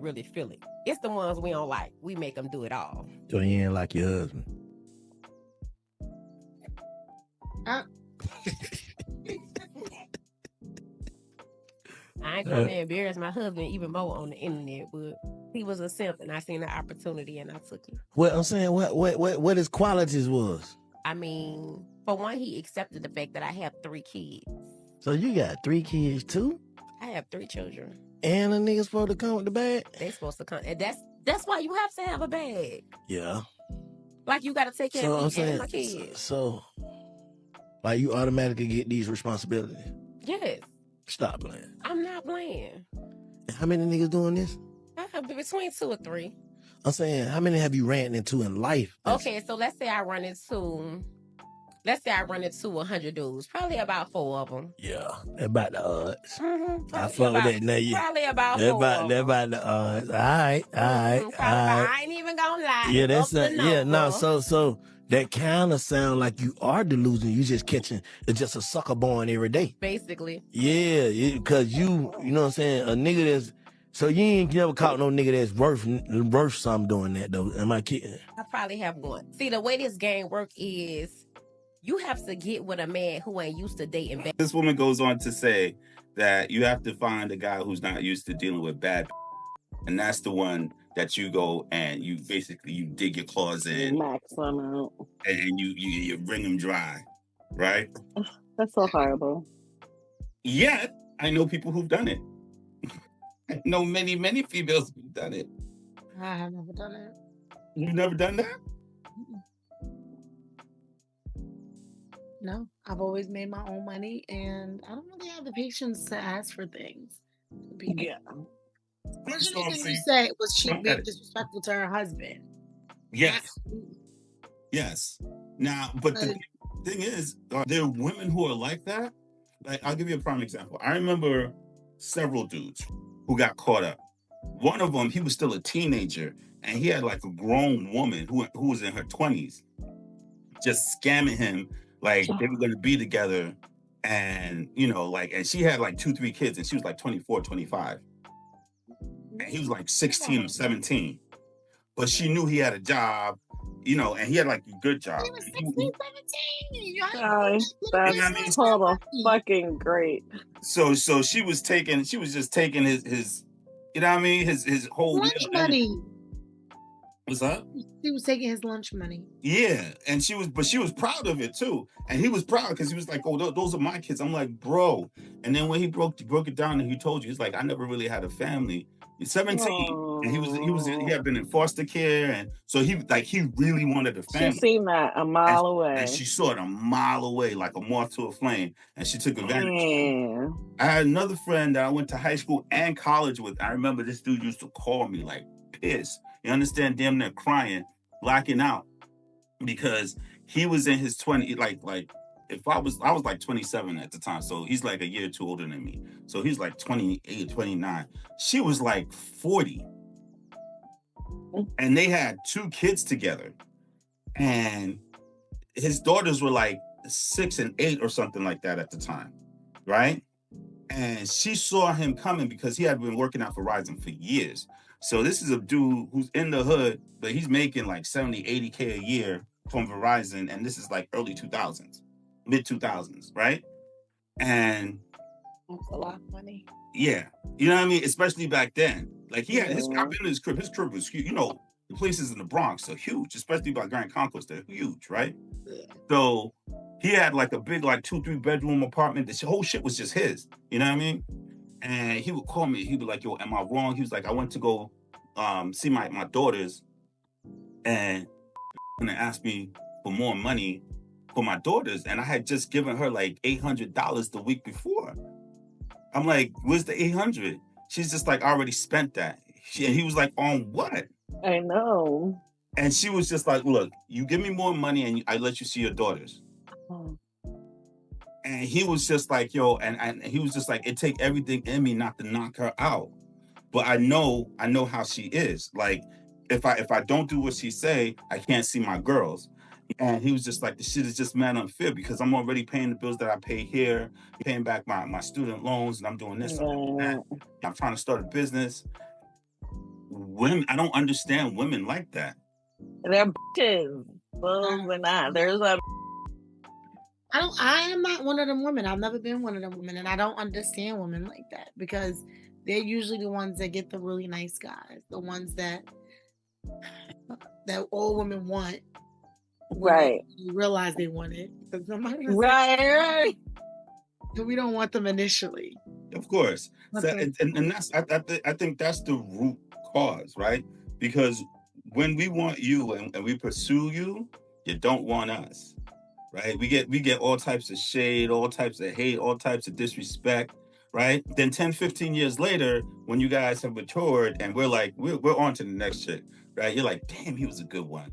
really feel it. It's the ones we don't like. We make them do it all. So you ain't like your husband. I ain't trying to embarrass my husband even more on the internet, but he was a simp, and I seen the opportunity, and I took it. Well, I'm saying, what his qualities was? I mean, for one, he accepted the fact that I have 3 kids. So you got 3 kids too? I have 3 children. And a nigga supposed to come with the bag? They supposed to come, and that's why you have to have a bag. Yeah. Like, you got to take care of me and my kids. So, like, you automatically get these responsibilities? Yes. Stop playing. I'm not playing. How many niggas doing this? I have between 2 or 3. I'm saying, how many have you ran into in life? Okay, so let's say I run into 100 dudes. Probably about 4 of them. Yeah, about the odds. Mm-hmm. I fuck with that. Now, Probably about 4 of them. About the odds. All right. I ain't even gonna lie. Yeah, that's so that kind of sound like you are delusional. You just catching, it's just a sucker born every day. Basically. Yeah, because you know what I'm saying, a nigga that's, so you ain't never caught no nigga that's worth something doing that though. Am I kidding? I probably have one. See, the way this game work is you have to get with a man who ain't used to dating bad. This woman goes on to say that you have to find a guy who's not used to dealing with bad, and that's the one that you go and you basically dig your claws in, max them out, and you wring them dry, right? That's so horrible. Yet I know people who've done it. I know many females who've done it. I have never done it. You've never done that? No, I've always made my own money, and I don't really have the patience to ask for things. Yeah. First thing you said was she being disrespectful to her husband. Yes. Yes. Now, but the thing is, there are women who are like that. Like, I'll give you a prime example. I remember several dudes who got caught up. One of them, he was still a teenager, and he had like a grown woman who was in her 20s, just scamming him like they were going to be together, and and she had like 2-3 kids, and she was like 24, 25. And he was like 16 or 17. But she knew he had a job, and he had like a good job. He was 16, 17. That's total fucking great. So she was just taking his his whole lunch money. What's up? He was taking his lunch money. Yeah, and she was proud of it too, and he was proud because he was like, "Oh, those are my kids." I'm like, "Bro," and then when he broke it down and he told you, he's like, "I never really had a family." He's 17, and he had been in foster care, and so he really wanted a family. She seen that a mile away, and she saw it a mile away, like a moth to a flame, and she took advantage. I had another friend that I went to high school and college with. I remember this dude used to call me like pissed. You understand? Damn near crying, blacking out, because he was in his 20s. Like if I was like 27 at the time, so he's like a year or 2 older than me. So he's like 28, 29. She was like 40, and they had 2 kids together, and his daughters were like 6 and 8 or something like that at the time, right? And she saw him coming because he had been working out for Verizon for years. So this is a dude who's in the hood, but he's making like 70, 80K a year from Verizon. And this is like early 2000s, mid 2000s, right? And that's a lot of money. Yeah. You know what I mean? Especially back then. Like he had I've been in his crib. His crib was huge. The places in the Bronx are huge, especially by Grand Concourse. They're huge, right? Yeah. So he had like a big, like 2-3 bedroom apartment. This whole shit was just his. You know what I mean? And he would call me. He'd be like, "Yo, am I wrong?" He was like, "I went to go see my daughters, and they asked me for more money for my daughters, and I had just given her like $800 the week before." I'm like, "Where's the 800?" She's just like, "I already spent that." And he was like, "On what?" I know. And she was just like, "Look, you give me more money, and I let you see your daughters." And he was just like, "Yo," and he was just like, "It take everything in me not to knock her out, but I know how she is. Like, if I don't do what she say, I can't see my girls." And he was just like, "The shit is just mad unfair because I'm already paying the bills that I pay here, paying back my student loans, and I'm doing this, and that. I'm trying to start a business." women, I don't understand women like that. They're bitches. Those are not. There's a I am not one of them women. I've never been one of them women, and I don't understand women like that because they're usually the ones that get the really nice guys, the ones that all women want when right. they realize they want it. Because Right. we don't want them initially. Of course. But So, the- and that's I think that's the root cause, right? Because when we want you and we pursue you, you don't want us. Right? We get all types of shade, all types of hate, all types of disrespect, right? Then 10, 15 years later, when you guys have matured and we're like, we're on to the next chick, right? You're like, damn, he was a good one.